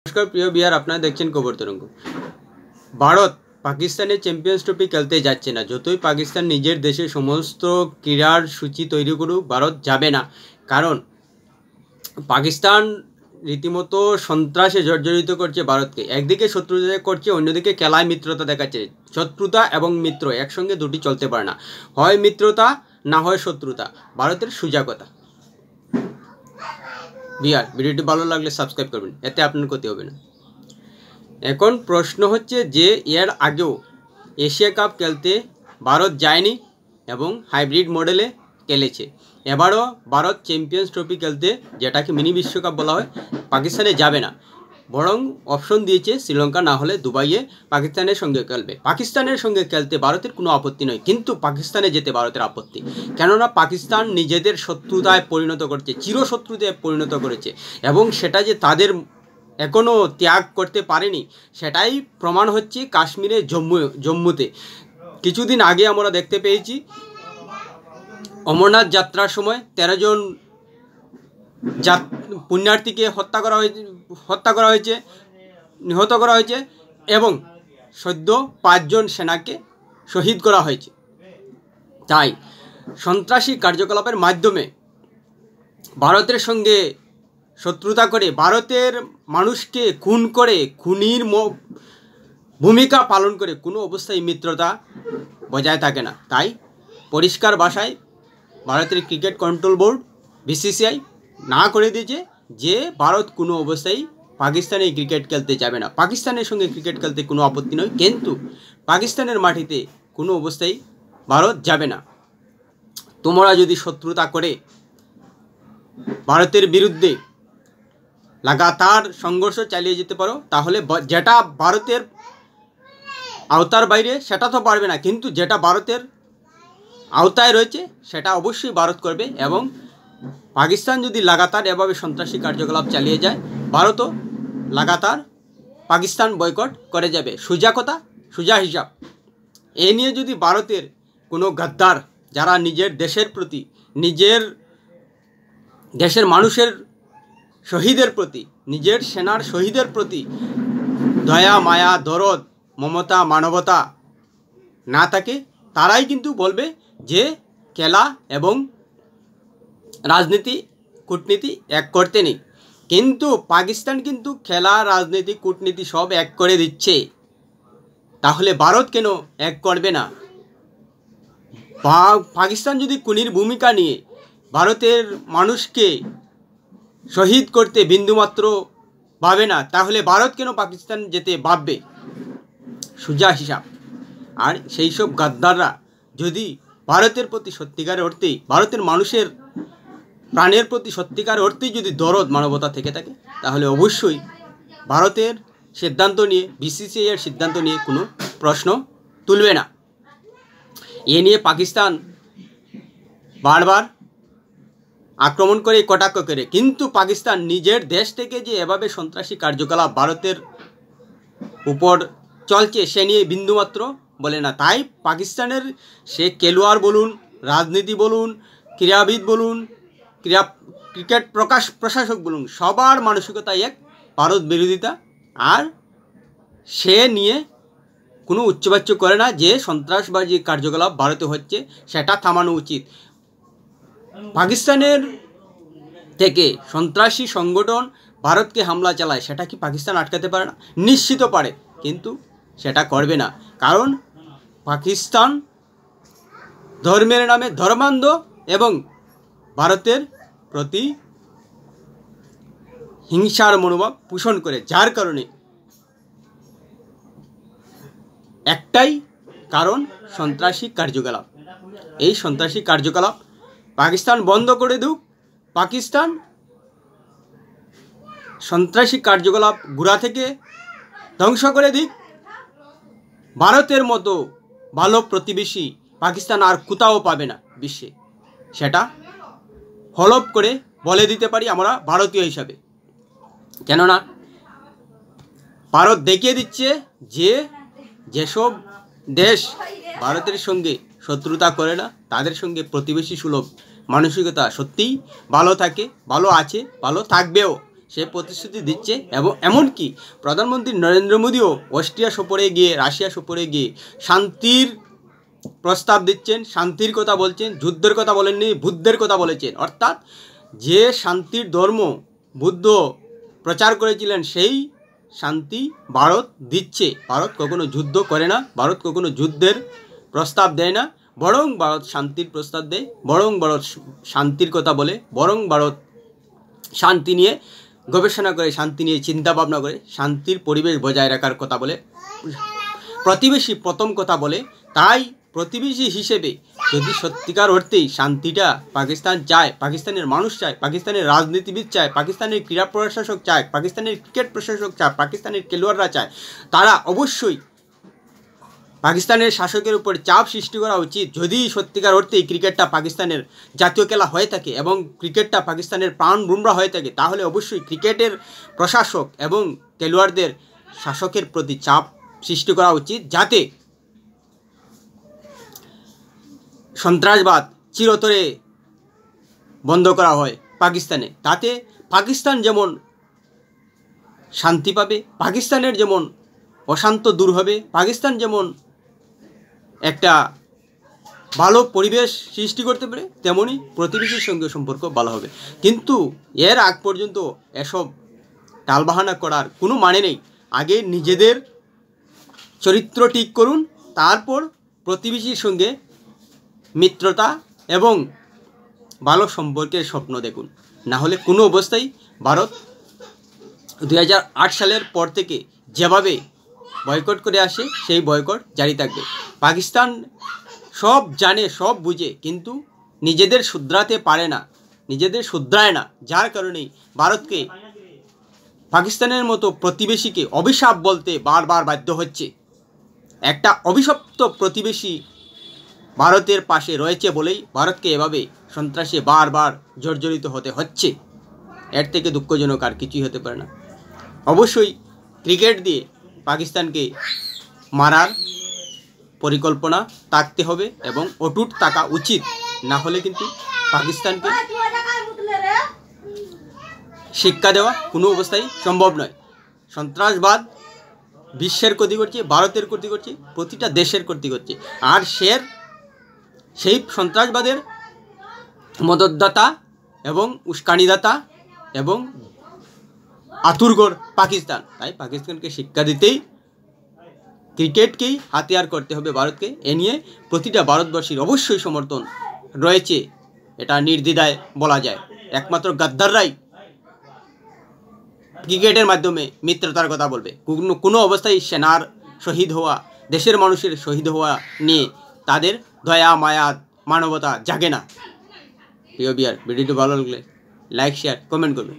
नमस्कार प्रिय बिहार अपना देखছেন খবর তরঙ্গ। ভারত পাকিস্তানের চ্যাম্পিয়ন্স ট্রফি খেলতে যাচ্ছে না। যতই পাকিস্তান নিজের দেশে সমস্ত ক্রীড়ার সূচি তৈরি করুক, ভারত যাবে না। কারণ পাকিস্তান রীতিমতো সন্ত্রাসে জর্জরিত করছে ভারতকে। একদিকে শত্রুতা করছে, অন্যদিকে খেলায় মিত্রতা দেখাচ্ছে। শত্রুতা এবং মিত্র একসঙ্গে দুটি চলতে পারে না, হয় মিত্রতা না হয় শত্রুতা। ভারতের সোজা কথা। বিহার ভিডিওটি ভালো লাগলে সাবস্ক্রাইব করবেন, এতে আপনার ক্ষতি হবে না। এখন প্রশ্ন হচ্ছে যে এর আগেও এশিয়া কাপ খেলতে ভারত যায়নি এবং হাইব্রিড মডেলে খেলেছে। এবারও ভারত চ্যাম্পিয়ন্স ট্রফি খেলতে, যেটাকে মিনি বিশ্বকাপ বলা হয়, পাকিস্তানে যাবে না। বরং অপশন দিয়েছে শ্রীলঙ্কা না হলে দুবাইয়ে পাকিস্তানের সঙ্গে খেলবে। পাকিস্তানের সঙ্গে খেলতে ভারতের কোনো আপত্তি নয়, কিন্তু পাকিস্তানে যেতে ভারতের আপত্তি। কেননা পাকিস্তান নিজেদের শত্রুতায় পরিণত করছে, চিরশত্রুতায় পরিণত করেছে, এবং সেটা যে তাদের এখনও ত্যাগ করতে পারেনি সেটাই প্রমাণ হচ্ছে কাশ্মীরে জম্মুতে। কিছুদিন আগে আমরা দেখতে পেয়েছি অমরনাথ যাত্রার সময় 13 জন পুণ্যার্থীকে হত্যা করা হয়েছে, নিহত করা হয়েছে, এবং সদ্য 5 জন সেনাকে শহীদ করা হয়েছে। তাই সন্ত্রাসী কার্যকলাপের মাধ্যমে ভারতের সঙ্গে শত্রুতা করে, ভারতের মানুষকে খুন করে, খুনির ভূমিকা পালন করে কোনো অবস্থায় মিত্রতা বজায় থাকে না। তাই পরিষ্কার ভাষায় ভারতের ক্রিকেট কন্ট্রোল বোর্ড BCCI না করে দিয়েছে যে ভারত কোনো অবস্থায় পাকিস্তানে ক্রিকেট খেলতে যাবে না। পাকিস্তানের সঙ্গে ক্রিকেট খেলতে কোনো আপত্তি নয়, কিন্তু পাকিস্তানের মাটিতে কোনো অবস্থায় ভারত যাবে না। তোমরা যদি শত্রুতা করে ভারতের বিরুদ্ধে লাগাতার সংঘর্ষ চালিয়ে যেতে পারো, তাহলে যেটা ভারতের আওতার বাইরে সেটা তো পারবে না, কিন্তু যেটা ভারতের আওতায় রয়েছে সেটা অবশ্যই ভারত করবে। এবং পাকিস্তান যদি লাগাতার এভাবে সন্ত্রাসী কার্যকলাপ চালিয়ে যায়, ভারতও লাগাতার পাকিস্তান বয়কট করে যাবে। সোজা কথা, সোজা হিসাব। এ নিয়ে যদি ভারতের কোনো গাদ্দার, যারা নিজের দেশের প্রতি, নিজের দেশের মানুষের শহীদের প্রতি, নিজের সেনার শহীদের প্রতি দয়া, মায়া, দরদ, মমতা, মানবতা না থাকে, তারাই কিন্তু বলবে যে খেলা এবং রাজনীতি, কূটনীতি এক করতে নেই। কিন্তু পাকিস্তান কিন্তু খেলা, রাজনীতি, কূটনীতি সব এক করে দিচ্ছে। তাহলে ভারত কেন এক করবে না? পাকিস্তান যদি খুনির ভূমিকা নিয়ে ভারতের মানুষকে শহীদ করতে বিন্দুমাত্র ভাবে না, তাহলে ভারত কেন পাকিস্তান যেতে ভাববে? সোজা হিসাব। আর সেই সব গাদ্দাররা যদি ভারতের প্রতি সত্যিকার অর্থেই, ভারতের মানুষের প্রাণের প্রতি সত্যিকার অর্থেই যদি দরদ, মানবতা থেকে থাকে, তাহলে অবশ্যই ভারতের সিদ্ধান্ত নিয়ে, BCCI এর সিদ্ধান্ত নিয়ে কোনো প্রশ্ন তুলবে না। এ নিয়ে পাকিস্তান বারবার আক্রমণ করে, কটাক্ষ করে, কিন্তু পাকিস্তান নিজের দেশ থেকে যে এভাবে সন্ত্রাসী কার্যকলাপ ভারতের উপর চলছে সে নিয়ে বিন্দুমাত্র বলে না। তাই পাকিস্তানের সে খেলোয়াড় বলুন, রাজনীতি বলুন, ক্রীড়াবিদ বলুন, ক্রিকেট প্রশাসক বলুন, সবার মানসিকতা এক, ভারত বিরোধিতা। আর সে নিয়ে কোনো উচ্চবাচ্য করে না যে সন্ত্রাসবাদী কার্যকলাপ ভারতে হচ্ছে, সেটা থামানো উচিত। পাকিস্তানের থেকে সন্ত্রাসী সংগঠন ভারতকে হামলা চালায়, সেটা কি পাকিস্তান আটকাতে পারে না? নিশ্চিত পারে, কিন্তু সেটা করবে না। কারণ পাকিস্তান ধর্মের নামে ধর্মান্ধ এবং ভারতের প্রতি হিংসার মনোভাব পোষণ করে, যার কারণে একটাই কারণ, সন্ত্রাসী কার্যকলাপ। এই সন্ত্রাসী কার্যকলাপ পাকিস্তান বন্ধ করে দিক, পাকিস্তান সন্ত্রাসী কার্যকলাপ গোড়া থেকে ধ্বংস করে দিক। ভারতের মতো ভালো প্রতিবেশী পাকিস্তান আর কোথাও পাবে না বিশ্বে, সেটা হলফ করে বলে দিতে পারি আমরা ভারতীয় হিসাবে। কেননা ভারত দেখিয়ে দিচ্ছে যে যেসব দেশ ভারতের সঙ্গে শত্রুতা করে না, তাদের সঙ্গে প্রতিবেশী সুলভ মানসিকতা সত্যিই ভালো থাকে, ভালো আছে, ভালো থাকবেও। সে প্রতিশ্রুতি দিচ্ছে। এবং এমনকি প্রধানমন্ত্রী নরেন্দ্র মোদীও অস্ট্রিয়া সফরে গিয়ে, রাশিয়া সফরে গিয়ে শান্তির প্রস্তাব দিচ্ছেন, শান্তির কথা বলছেন, যুদ্ধের কথা বলেননি, বুদ্ধের কথা বলেছেন। অর্থাৎ যে শান্তির ধর্ম বুদ্ধ প্রচার করেছিলেন সেই শান্তি ভারত দিচ্ছে। ভারত কখনো যুদ্ধ করে না, ভারত কখনো যুদ্ধের প্রস্তাব দেয় না, বরং ভারত শান্তির প্রস্তাব দেয়, বরং ভারত শান্তির কথা বলে, বরং ভারত শান্তি নিয়ে গবেষণা করে, শান্তি নিয়ে চিন্তা ভাবনা করে, শান্তির পরিবেশ বজায় রাখার কথা বলে, প্রতিবেশী প্রথম কথা বলে। তাই প্রতিবেশী হিসেবে যদি সত্যিকার অর্থেই শান্তিটা পাকিস্তান চায়, পাকিস্তানের মানুষ চায়, পাকিস্তানের রাজনীতিবিদ চায়, পাকিস্তানের ক্রীড়া প্রশাসক চায়, পাকিস্তানের ক্রিকেট প্রশাসক চায়, পাকিস্তানের খেলোয়াড়রা চায়, তারা অবশ্যই পাকিস্তানের শাসকের উপর চাপ সৃষ্টি করা উচিত। যদি সত্যিকার অর্থেই ক্রিকেটটা পাকিস্তানের জাতীয় খেলা হয়ে থাকে এবং ক্রিকেটটা পাকিস্তানের প্রাণ বুমরা হয়ে থাকে, তাহলে অবশ্যই ক্রিকেটের প্রশাসক এবং খেলোয়াড়দের শাসকের প্রতি চাপ সৃষ্টি করা উচিত, যাতে সন্ত্রাসবাদ চিরতরে বন্ধ করা হয় পাকিস্তানে। তাতে পাকিস্তান যেমন শান্তি পাবে, পাকিস্তানের যেমন অশান্ত দূর হবে, পাকিস্তান যেমন একটা ভালো পরিবেশ সৃষ্টি করতে পারে, তেমনই প্রতিবেশীর সঙ্গে সম্পর্ক ভালো হবে। কিন্তু এর আগ পর্যন্ত এসব টালবাহানা করার কোনো মানে নেই। আগে নিজেদের চরিত্র ঠিক করুন, তারপর প্রতিবেশীর সঙ্গে মিত্রতা এবং ভালো সম্পর্কের স্বপ্ন দেখুন। না হলে কোনো অবস্থায় ভারত 2008 সালের পর থেকে যেভাবে বয়কট করে আসে সেই বয়কট জারি থাকবে। পাকিস্তান সব জানে, সব বুঝে, কিন্তু নিজেদের শুধরাতে পারে না, নিজেদের শুধরায় না, যার কারণেই ভারতকে পাকিস্তানের মতো প্রতিবেশীকে অভিশাপ বলতে বারবার বাধ্য হচ্ছে। একটা অভিশপ্ত প্রতিবেশী ভারতের পাশে রয়েছে বলেই ভারতকে এভাবে সন্ত্রাসে বারবার জর্জরিত হতে হচ্ছে। এর থেকে দুঃখজনক আর কিছুই হতে পারে না। অবশ্যই ক্রিকেট দিয়ে পাকিস্তানকে মারার পরিকল্পনা থাকতে হবে এবং অটুট থাকা উচিত। না হলে কিন্তু পাকিস্তানকে শিক্ষা দেওয়া কোনো অবস্থায় সম্ভব নয়। সন্ত্রাসবাদ বিশ্বের ক্ষতি করছে, ভারতের ক্ষতি করছে, প্রতিটা দেশের ক্ষতি করছে। আর সেই সন্ত্রাসবাদের মদতদাতা এবং উস্কানিদাতা এবং আতুরঘর পাকিস্তান। তাই পাকিস্তানকে শিক্ষা দিতেই ক্রিকেটকেই হাতিয়ার করতে হবে ভারতকে। এ নিয়ে প্রতিটা ভারতবাসীর অবশ্যই সমর্থন রয়েছে, এটা নির্দ্বিধায় বলা যায়। একমাত্র গাদ্দাররাই ক্রিকেটের মাধ্যমে মিত্রতার কথা বলবে। কোনো অবস্থায় সেনার শহীদ হওয়া, দেশের মানুষের শহীদ হওয়া নিয়ে তাদের দয়া মায়া মানবতা জাগে না। প্রিয় বিয়ার, ভিডিওটি ভালো লাগলে লাইক শেয়ার কমেন্ট করবে।